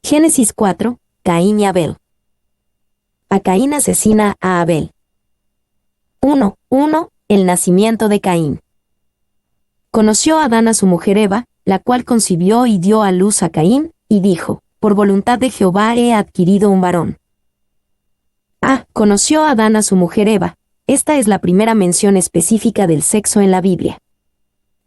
Génesis 4, Caín y Abel. A Caín asesina a Abel. 1. El nacimiento de Caín. Conoció Adán a su mujer Eva, la cual concibió y dio a luz a Caín, y dijo, por voluntad de Jehová he adquirido un varón. Conoció Adán a su mujer Eva. Esta es la primera mención específica del sexo en la Biblia.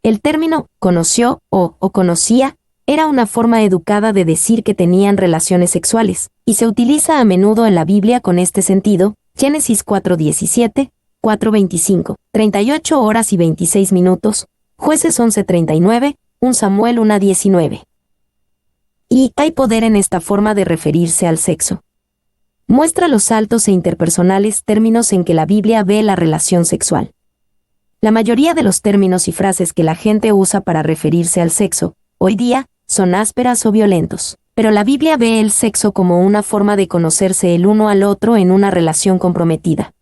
El término conoció o conocía era una forma educada de decir que tenían relaciones sexuales, y se utiliza a menudo en la Biblia con este sentido. Génesis 4:17, 4:25, 38 horas y 26 minutos, Jueces 11:39, 1 Samuel 1:19. Y hay poder en esta forma de referirse al sexo. Muestra los altos e interpersonales términos en que la Biblia ve la relación sexual. La mayoría de los términos y frases que la gente usa para referirse al sexo, hoy día, son ásperas o violentos, pero la Biblia ve el sexo como una forma de conocerse el uno al otro en una relación comprometida.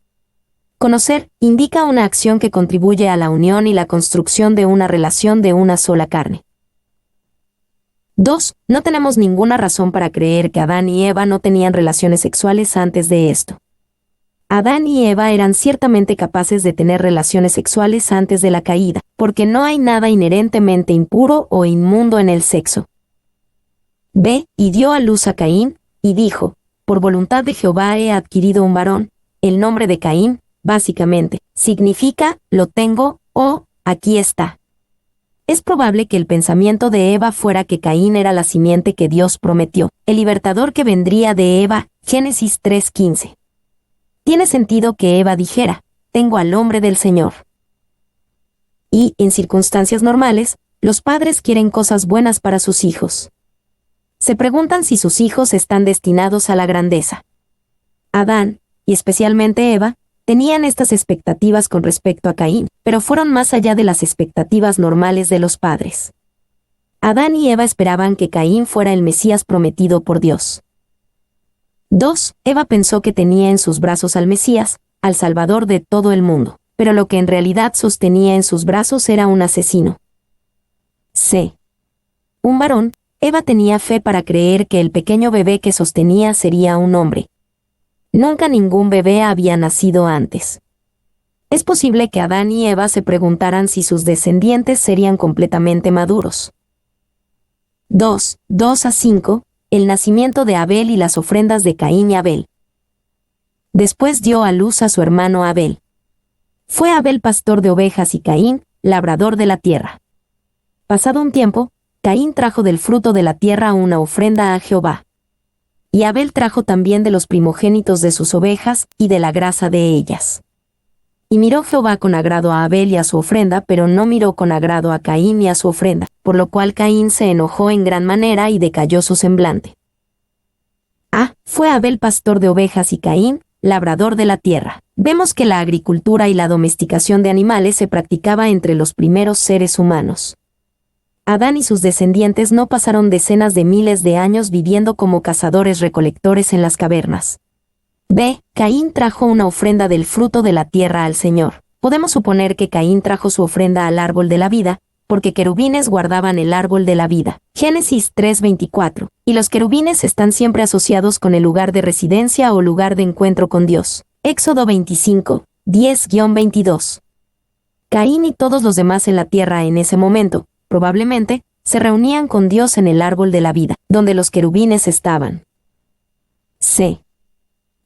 Conocer indica una acción que contribuye a la unión y la construcción de una relación de una sola carne. 2. No tenemos ninguna razón para creer que Adán y Eva no tenían relaciones sexuales antes de esto. Adán y Eva eran ciertamente capaces de tener relaciones sexuales antes de la caída, porque no hay nada inherentemente impuro o inmundo en el sexo. Y dio a luz a Caín, y dijo, por voluntad de Jehová he adquirido un varón. El nombre de Caín, básicamente, significa, lo tengo, o, aquí está. Es probable que el pensamiento de Eva fuera que Caín era la simiente que Dios prometió, el libertador que vendría de Eva, Génesis 3:15. Tiene sentido que Eva dijera, tengo al hombre del Señor. Y, en circunstancias normales, los padres quieren cosas buenas para sus hijos. Se preguntan si sus hijos están destinados a la grandeza. Adán, y especialmente Eva, tenían estas expectativas con respecto a Caín, pero fueron más allá de las expectativas normales de los padres. Adán y Eva esperaban que Caín fuera el Mesías prometido por Dios. 2. Eva pensó que tenía en sus brazos al Mesías, al Salvador de todo el mundo, pero lo que en realidad sostenía en sus brazos era un asesino. Un varón. Eva tenía fe para creer que el pequeño bebé que sostenía sería un hombre. Nunca ningún bebé había nacido antes. Es posible que Adán y Eva se preguntaran si sus descendientes serían completamente maduros. 2:2-5. El nacimiento de Abel y las ofrendas de Caín y Abel. Después dio a luz a su hermano Abel. Fue Abel pastor de ovejas y Caín, labrador de la tierra. Pasado un tiempo, Caín trajo del fruto de la tierra una ofrenda a Jehová. Y Abel trajo también de los primogénitos de sus ovejas y de la grasa de ellas. Y miró Jehová con agrado a Abel y a su ofrenda, pero no miró con agrado a Caín y a su ofrenda, por lo cual Caín se enojó en gran manera y decayó su semblante. Fue Abel pastor de ovejas y Caín, labrador de la tierra. Vemos que la agricultura y la domesticación de animales se practicaba entre los primeros seres humanos. Adán y sus descendientes no pasaron decenas de miles de años viviendo como cazadores-recolectores en las cavernas. Caín trajo una ofrenda del fruto de la tierra al Señor. Podemos suponer que Caín trajo su ofrenda al árbol de la vida, porque querubines guardaban el árbol de la vida. Génesis 3:24. Y los querubines están siempre asociados con el lugar de residencia o lugar de encuentro con Dios. Éxodo 25, 10-22. Caín y todos los demás en la tierra en ese momento, probablemente, se reunían con Dios en el árbol de la vida, donde los querubines estaban.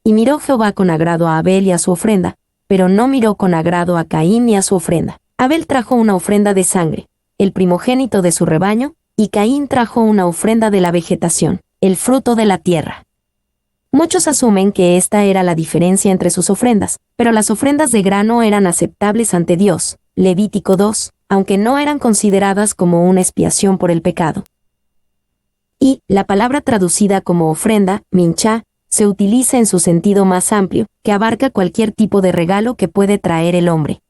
Y miró Jehová con agrado a Abel y a su ofrenda, pero no miró con agrado a Caín y a su ofrenda. Abel trajo una ofrenda de sangre, el primogénito de su rebaño, y Caín trajo una ofrenda de la vegetación, el fruto de la tierra. Muchos asumen que esta era la diferencia entre sus ofrendas, pero las ofrendas de grano eran aceptables ante Dios, Levítico 2, aunque no eran consideradas como una expiación por el pecado. Y la palabra traducida como ofrenda, minchá, se utiliza en su sentido más amplio, que abarca cualquier tipo de regalo que puede traer el hombre.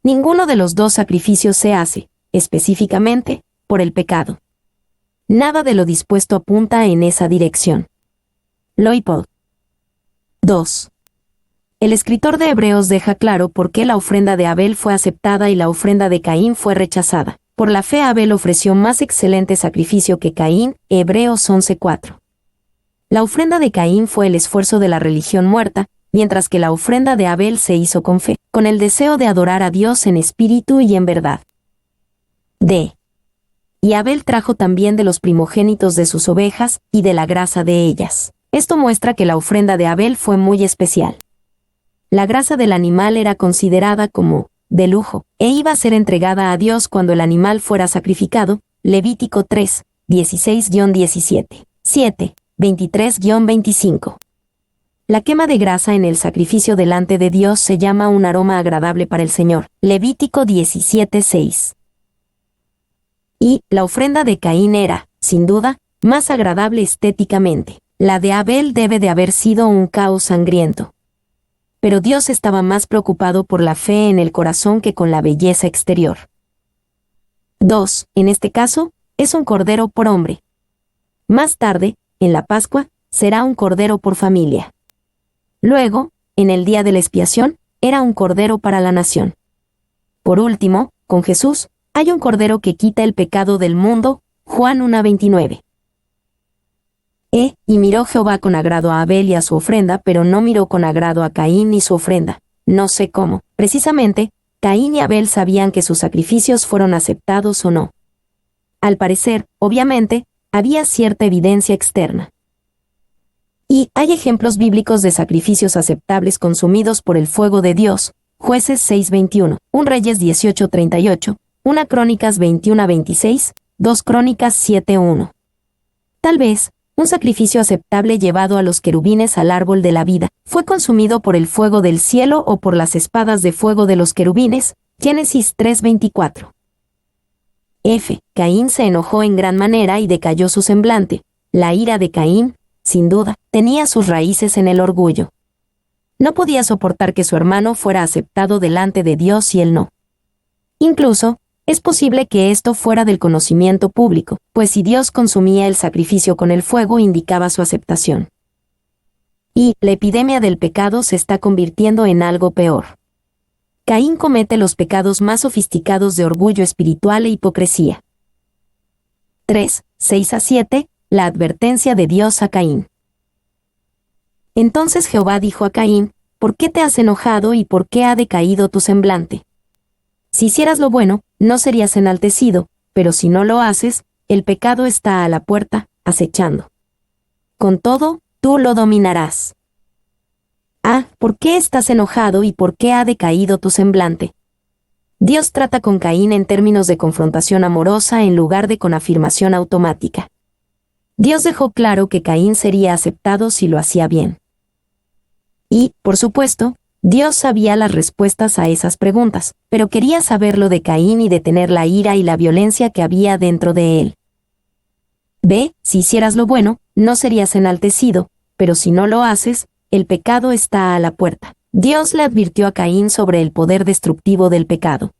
Ninguno de los dos sacrificios se hace, específicamente, por el pecado. Nada de lo dispuesto apunta en esa dirección. Loipol. 2. El escritor de Hebreos deja claro por qué la ofrenda de Abel fue aceptada y la ofrenda de Caín fue rechazada. Por la fe Abel ofreció más excelente sacrificio que Caín, Hebreos 11:4. La ofrenda de Caín fue el esfuerzo de la religión muerta, mientras que la ofrenda de Abel se hizo con fe, con el deseo de adorar a Dios en espíritu y en verdad. D. Y Abel trajo también de los primogénitos de sus ovejas y de la grasa de ellas. Esto muestra que la ofrenda de Abel fue muy especial. La grasa del animal era considerada como de lujo, e iba a ser entregada a Dios cuando el animal fuera sacrificado. Levítico 3, 16-17. 7, 23-25. La quema de grasa en el sacrificio delante de Dios se llama un aroma agradable para el Señor. Levítico 17:6. Y la ofrenda de Caín era, sin duda, más agradable estéticamente. La de Abel debe de haber sido un caos sangriento. Pero Dios estaba más preocupado por la fe en el corazón que con la belleza exterior. 2. En este caso, es un cordero por hombre. Más tarde, en la Pascua, será un cordero por familia. Luego, en el día de la expiación, era un cordero para la nación. Por último, con Jesús, hay un cordero que quita el pecado del mundo. Juan 1:29. Y miró Jehová con agrado a Abel y a su ofrenda, pero no miró con agrado a Caín y su ofrenda. No sé cómo. Precisamente, Caín y Abel sabían que sus sacrificios fueron aceptados o no. Al parecer, obviamente, había cierta evidencia externa. Y hay ejemplos bíblicos de sacrificios aceptables consumidos por el fuego de Dios. Jueces 6:21, 1 Reyes 18:38, 1 Crónicas 21:26, 2 Crónicas 7:1. Tal vez, un sacrificio aceptable llevado a los querubines al árbol de la vida fue consumido por el fuego del cielo o por las espadas de fuego de los querubines. Génesis 3:24. F. Caín se enojó en gran manera y decayó su semblante. La ira de Caín, sin duda, tenía sus raíces en el orgullo. No podía soportar que su hermano fuera aceptado delante de Dios y él no. Incluso, es posible que esto fuera del conocimiento público, pues si Dios consumía el sacrificio con el fuego indicaba su aceptación. Y la epidemia del pecado se está convirtiendo en algo peor. Caín comete los pecados más sofisticados de orgullo espiritual e hipocresía. 3, 6-7, la advertencia de Dios a Caín. Entonces Jehová dijo a Caín, ¿por qué te has enojado y por qué ha decaído tu semblante? Si hicieras lo bueno, no serías enaltecido, pero si no lo haces, el pecado está a la puerta, acechando. Con todo, tú lo dominarás. ¿Por qué estás enojado y por qué ha decaído tu semblante? Dios trata con Caín en términos de confrontación amorosa en lugar de con afirmación automática. Dios dejó claro que Caín sería aceptado si lo hacía bien. Y, por supuesto, Dios sabía las respuestas a esas preguntas, pero quería saber lo de Caín y detener la ira y la violencia que había dentro de él. B. Si hicieras lo bueno, no serías enaltecido, pero si no lo haces, el pecado está a la puerta. Dios le advirtió a Caín sobre el poder destructivo del pecado.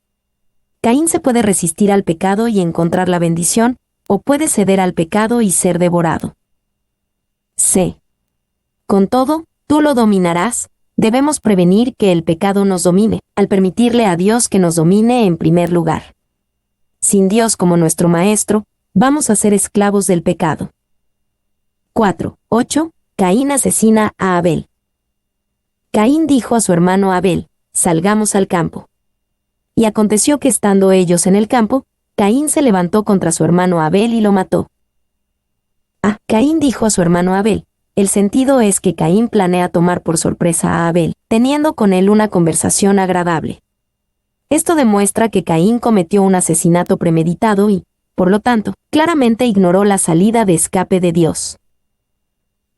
Caín se puede resistir al pecado y encontrar la bendición, o puede ceder al pecado y ser devorado. C. Con todo, tú lo dominarás. Debemos prevenir que el pecado nos domine, al permitirle a Dios que nos domine en primer lugar. Sin Dios como nuestro maestro, vamos a ser esclavos del pecado. 4.8. Caín asesina a Abel. Caín dijo a su hermano Abel, salgamos al campo. Y aconteció que estando ellos en el campo, Caín se levantó contra su hermano Abel y lo mató. Caín dijo a su hermano Abel, el sentido es que Caín planea tomar por sorpresa a Abel, teniendo con él una conversación agradable. Esto demuestra que Caín cometió un asesinato premeditado y, por lo tanto, claramente ignoró la salida de escape de Dios.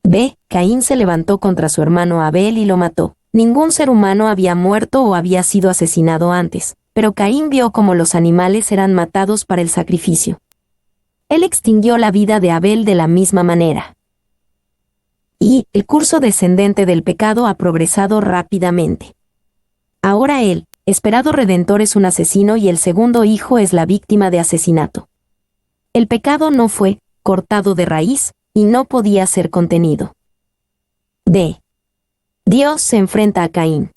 B. Caín se levantó contra su hermano Abel y lo mató. Ningún ser humano había muerto o había sido asesinado antes, pero Caín vio cómo los animales eran matados para el sacrificio. Él extinguió la vida de Abel de la misma manera. Y el curso descendente del pecado ha progresado rápidamente. Ahora el esperado redentor es un asesino y el segundo hijo es la víctima de asesinato. El pecado no fue cortado de raíz y no podía ser contenido. D. Dios se enfrenta a Caín.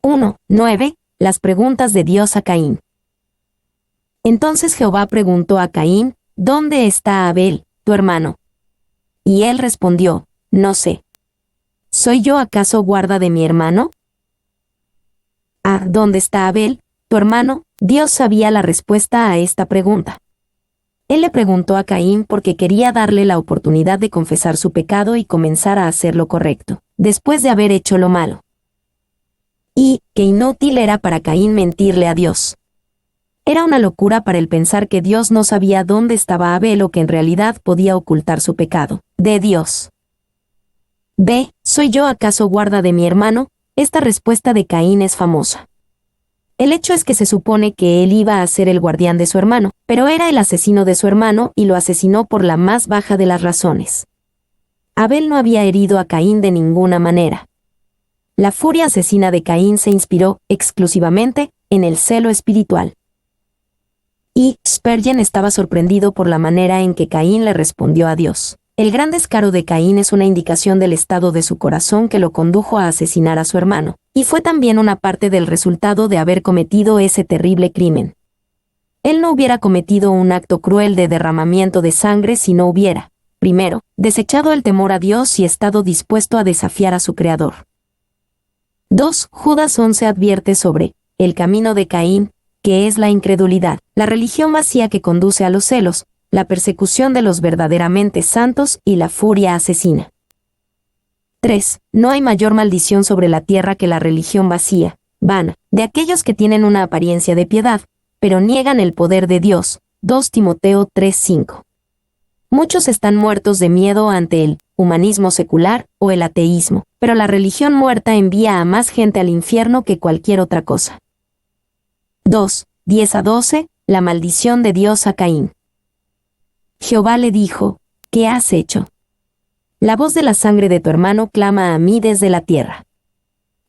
1.9. Las preguntas de Dios a Caín. Entonces Jehová preguntó a Caín, ¿dónde está Abel, tu hermano? Y él respondió, no sé. ¿Soy yo acaso guarda de mi hermano? ¿Dónde está Abel, tu hermano? Dios sabía la respuesta a esta pregunta. Él le preguntó a Caín porque quería darle la oportunidad de confesar su pecado y comenzar a hacer lo correcto, después de haber hecho lo malo. Y, qué inútil era para Caín mentirle a Dios. Era una locura para él pensar que Dios no sabía dónde estaba Abel o que en realidad podía ocultar su pecado de Dios. ¿Soy yo acaso guarda de mi hermano? Esta respuesta de Caín es famosa. El hecho es que se supone que él iba a ser el guardián de su hermano, pero era el asesino de su hermano y lo asesinó por la más baja de las razones. Abel no había herido a Caín de ninguna manera. La furia asesina de Caín se inspiró, exclusivamente, en el celo espiritual. Y Spurgeon estaba sorprendido por la manera en que Caín le respondió a Dios. El gran descaro de Caín es una indicación del estado de su corazón que lo condujo a asesinar a su hermano, y fue también una parte del resultado de haber cometido ese terrible crimen. Él no hubiera cometido un acto cruel de derramamiento de sangre si no hubiera, primero, desechado el temor a Dios y estado dispuesto a desafiar a su Creador. 2. Judas 11 advierte sobre el camino de Caín, que es la incredulidad, la religión vacía que conduce a los celos, la persecución de los verdaderamente santos y la furia asesina. 3. No hay mayor maldición sobre la tierra que la religión vacía, vana, de aquellos que tienen una apariencia de piedad, pero niegan el poder de Dios. 2 Timoteo 3:5. Muchos están muertos de miedo ante el humanismo secular o el ateísmo, pero la religión muerta envía a más gente al infierno que cualquier otra cosa. 2. 10-12. La maldición de Dios a Caín. Jehová le dijo, ¿qué has hecho? La voz de la sangre de tu hermano clama a mí desde la tierra.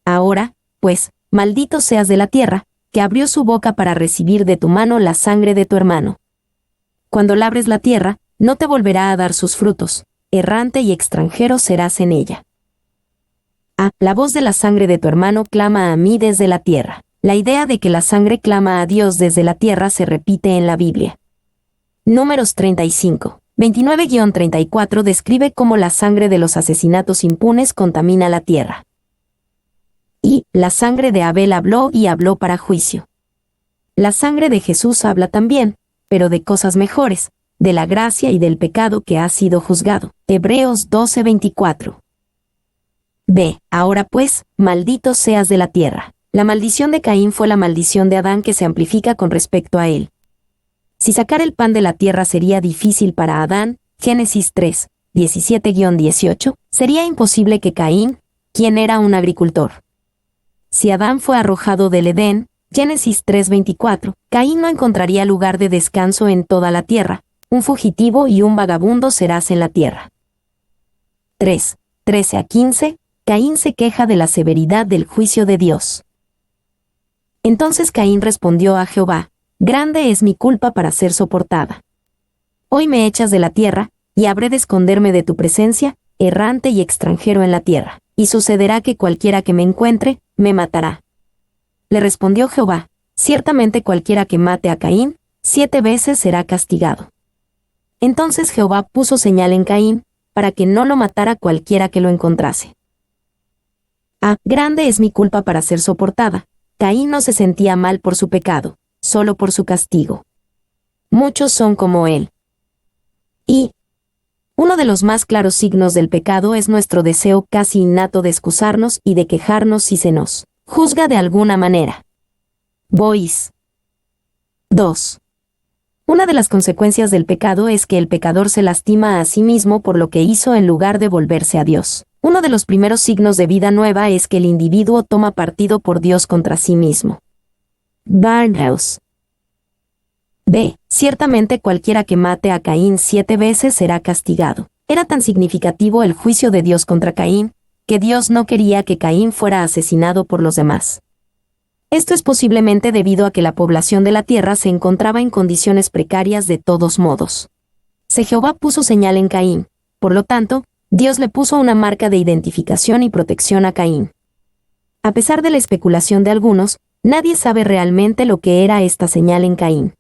Ahora, pues, maldito seas de la tierra, que abrió su boca para recibir de tu mano la sangre de tu hermano. Cuando labres la tierra, no te volverá a dar sus frutos, errante y extranjero serás en ella. La voz de la sangre de tu hermano clama a mí desde la tierra. La idea de que la sangre clama a Dios desde la tierra se repite en la Biblia. Números 35, 29-34 describe cómo la sangre de los asesinatos impunes contamina la tierra. Y la sangre de Abel habló y habló para juicio. La sangre de Jesús habla también, pero de cosas mejores, de la gracia y del pecado que ha sido juzgado. Hebreos 12:24. Ahora pues, maldito seas de la tierra. La maldición de Caín fue la maldición de Adán que se amplifica con respecto a él. Si sacar el pan de la tierra sería difícil para Adán, Génesis 3, 17-18, sería imposible que Caín, quien era un agricultor. Si Adán fue arrojado del Edén, Génesis 3:24, Caín no encontraría lugar de descanso en toda la tierra, un fugitivo y un vagabundo serás en la tierra. 3, 13-15, Caín se queja de la severidad del juicio de Dios. Entonces Caín respondió a Jehová, grande es mi culpa para ser soportada. Hoy me echas de la tierra, y habré de esconderme de tu presencia, errante y extranjero en la tierra, y sucederá que cualquiera que me encuentre, me matará. Le respondió Jehová, ciertamente cualquiera que mate a Caín, 7 veces será castigado. Entonces Jehová puso señal en Caín, para que no lo matara cualquiera que lo encontrase. Grande es mi culpa para ser soportada. Caín no se sentía mal por su pecado, solo por su castigo. Muchos son como él. Y uno de los más claros signos del pecado es nuestro deseo casi innato de excusarnos y de quejarnos si se nos juzga de alguna manera. Bois. 2. Una de las consecuencias del pecado es que el pecador se lastima a sí mismo por lo que hizo en lugar de volverse a Dios. Uno de los primeros signos de vida nueva es que el individuo toma partido por Dios contra sí mismo. Barnhouse. Ciertamente cualquiera que mate a Caín 7 veces será castigado. Era tan significativo el juicio de Dios contra Caín, que Dios no quería que Caín fuera asesinado por los demás. Esto es posiblemente debido a que la población de la tierra se encontraba en condiciones precarias de todos modos. Jehová puso señal en Caín, por lo tanto, Dios le puso una marca de identificación y protección a Caín. A pesar de la especulación de algunos, nadie sabe realmente lo que era esta señal en Caín.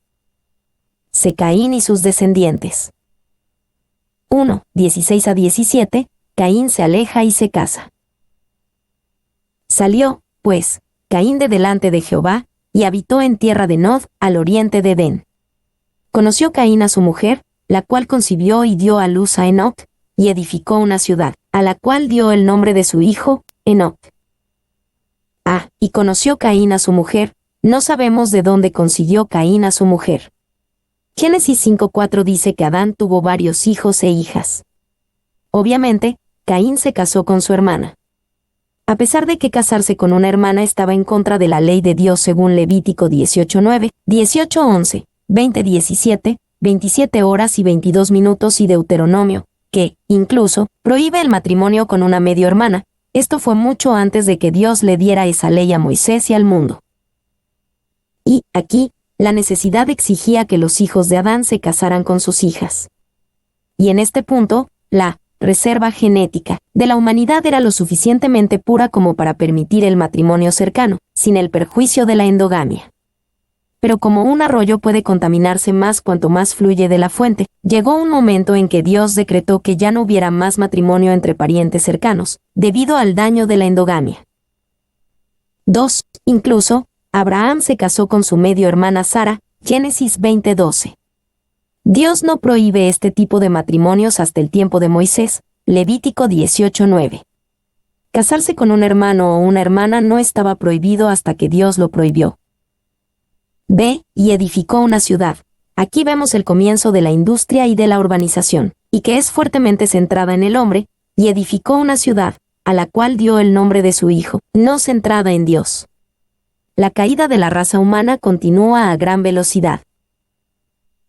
Caín y sus descendientes. 1, 16 a 17, Caín se aleja y se casa. Salió, pues, Caín de delante de Jehová, y habitó en tierra de Nod, al oriente de Edén. Conoció Caín a su mujer, la cual concibió y dio a luz a Enoc, y edificó una ciudad, a la cual dio el nombre de su hijo, Enoc. Y conoció Caín a su mujer, no sabemos de dónde consiguió Caín a su mujer. Génesis 5:4 dice que Adán tuvo varios hijos e hijas. Obviamente, Caín se casó con su hermana. A pesar de que casarse con una hermana estaba en contra de la ley de Dios según Levítico 18:9, 18:11, 20:17, 27 horas y 22 minutos y Deuteronomio, que, incluso, prohíbe el matrimonio con una medio hermana, esto fue mucho antes de que Dios le diera esa ley a Moisés y al mundo. Y, aquí, la necesidad exigía que los hijos de Adán se casaran con sus hijas. Y en este punto, la reserva genética de la humanidad era lo suficientemente pura como para permitir el matrimonio cercano, sin el perjuicio de la endogamia. Pero como un arroyo puede contaminarse más cuanto más fluye de la fuente, llegó un momento en que Dios decretó que ya no hubiera más matrimonio entre parientes cercanos, debido al daño de la endogamia. 2. Incluso, Abraham se casó con su medio hermana Sara, Génesis 20:12. Dios no prohíbe este tipo de matrimonios hasta el tiempo de Moisés, Levítico 18:9. Casarse con un hermano o una hermana no estaba prohibido hasta que Dios lo prohibió. B. Y edificó una ciudad. Aquí vemos el comienzo de la industria y de la urbanización, y que es fuertemente centrada en el hombre, y edificó una ciudad, a la cual dio el nombre de su hijo, no centrada en Dios. La caída de la raza humana continúa a gran velocidad.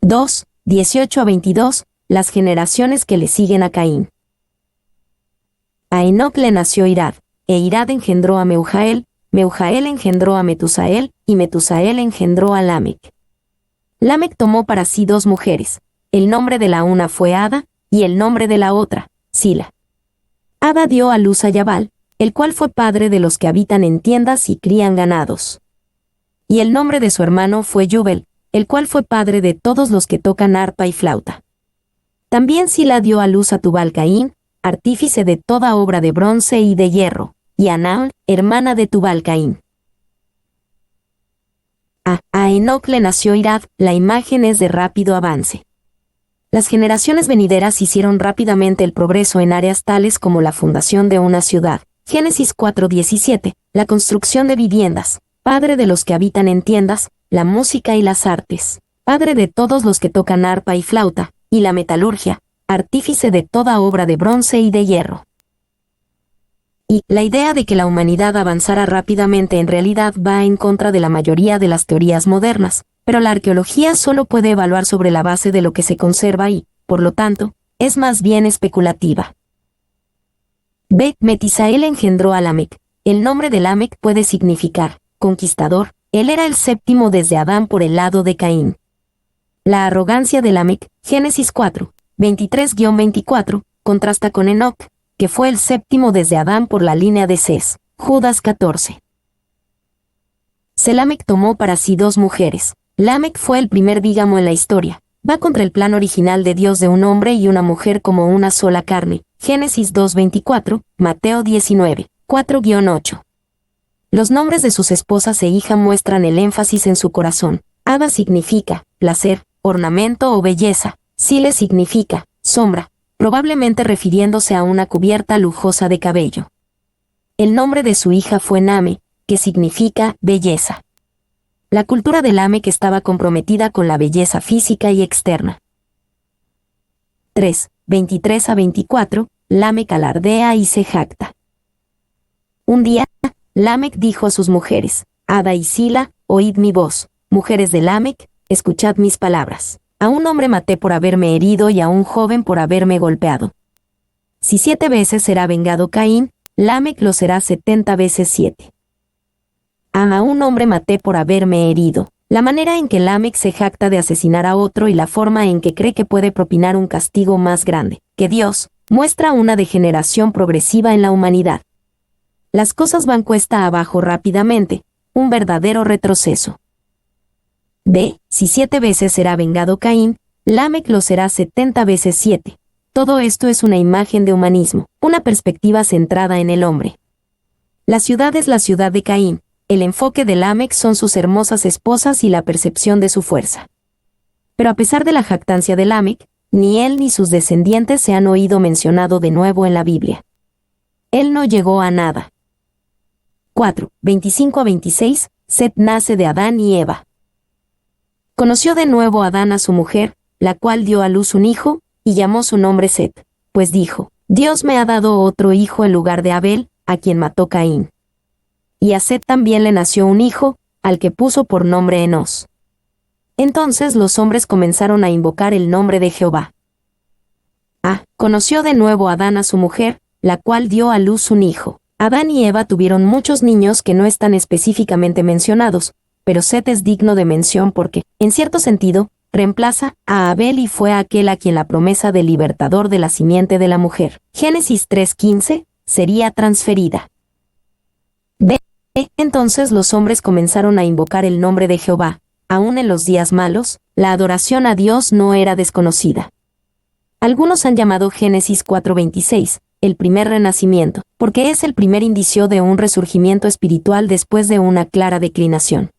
2. 18 a 22, las generaciones que le siguen a Caín. A Enoc le nació Irad, e Irad engendró a Meujael, Meujael engendró a Metusael, y Metusael engendró a Lamec. Lamec tomó para sí 2 mujeres, el nombre de la una fue Ada, y el nombre de la otra, Sila. Ada dio a luz a Yabal, el cual fue padre de los que habitan en tiendas y crían ganados. Y el nombre de su hermano fue Jubel, el cual fue padre de todos los que tocan arpa y flauta. También Sila dio a luz a Tubal-Caín, artífice de toda obra de bronce y de hierro, y a Naal, hermana de Tubal-Caín. A Enoc le nació Irad, la imagen es de rápido avance. Las generaciones venideras hicieron rápidamente el progreso en áreas tales como la fundación de una ciudad, Génesis 4:17, la construcción de viviendas, padre de los que habitan en tiendas, la música y las artes, padre de todos los que tocan arpa y flauta, y la metalurgia, artífice de toda obra de bronce y de hierro. Y la idea de que la humanidad avanzara rápidamente en realidad va en contra de la mayoría de las teorías modernas, pero la arqueología solo puede evaluar sobre la base de lo que se conserva y, por lo tanto, es más bien especulativa. B. Metisael engendró a Lamec. El nombre de Lamec puede significar conquistador. Él era el séptimo desde Adán por el lado de Caín. La arrogancia de Lamec, Génesis 4, 23-24, contrasta con Enoc, que fue el séptimo desde Adán por la línea de Ses, Judas 14. Lamec tomó para sí 2 mujeres. Lamec fue el primer bígamo en la historia. Va contra el plan original de Dios de un hombre y una mujer como una sola carne. Génesis 2:24, Mateo 19, 4-8. Los nombres de sus esposas e hija muestran el énfasis en su corazón. Ada significa placer, ornamento o belleza. Sile significa sombra, probablemente refiriéndose a una cubierta lujosa de cabello. El nombre de su hija fue Name, que significa belleza. La cultura de Lamec estaba comprometida con la belleza física y externa. 3, 23-24, Lamec alardea y se jacta. Un día, Lamec dijo a sus mujeres, Ada y Sila, oíd mi voz, mujeres de Lamec, escuchad mis palabras. A un hombre maté por haberme herido y a un joven por haberme golpeado. Si 7 veces será vengado Caín, Lamec lo será 70 veces 7. A un hombre maté por haberme herido. La manera en que Lamec se jacta de asesinar a otro y la forma en que cree que puede propinar un castigo más grande que Dios, muestra una degeneración progresiva en la humanidad. Las cosas van cuesta abajo rápidamente, un verdadero retroceso. B. Si 7 veces será vengado Caín, Lamec lo será 70 veces 7. Todo esto es una imagen de humanismo, una perspectiva centrada en el hombre. La ciudad es la ciudad de Caín, el enfoque de Lamec son sus hermosas esposas y la percepción de su fuerza. Pero a pesar de la jactancia de Lamec, ni él ni sus descendientes se han oído mencionado de nuevo en la Biblia. Él no llegó a nada. 4. 25 a 26, Set nace de Adán y Eva. Conoció de nuevo Adán a su mujer, la cual dio a luz un hijo, y llamó su nombre Set, pues dijo, Dios me ha dado otro hijo en lugar de Abel, a quien mató Caín. Y a Set también le nació un hijo, al que puso por nombre Enos. Entonces los hombres comenzaron a invocar el nombre de Jehová. Conoció de nuevo Adán a su mujer, la cual dio a luz un hijo. Adán y Eva tuvieron muchos niños que no están específicamente mencionados, pero Set es digno de mención porque, en cierto sentido, reemplaza a Abel y fue aquel a quien la promesa del libertador de la simiente de la mujer, Génesis 3:15, sería transferida. Entonces los hombres comenzaron a invocar el nombre de Jehová. Aún en los días malos, la adoración a Dios no era desconocida. Algunos han llamado Génesis 4:26, el primer renacimiento, porque es el primer indicio de un resurgimiento espiritual después de una clara declinación.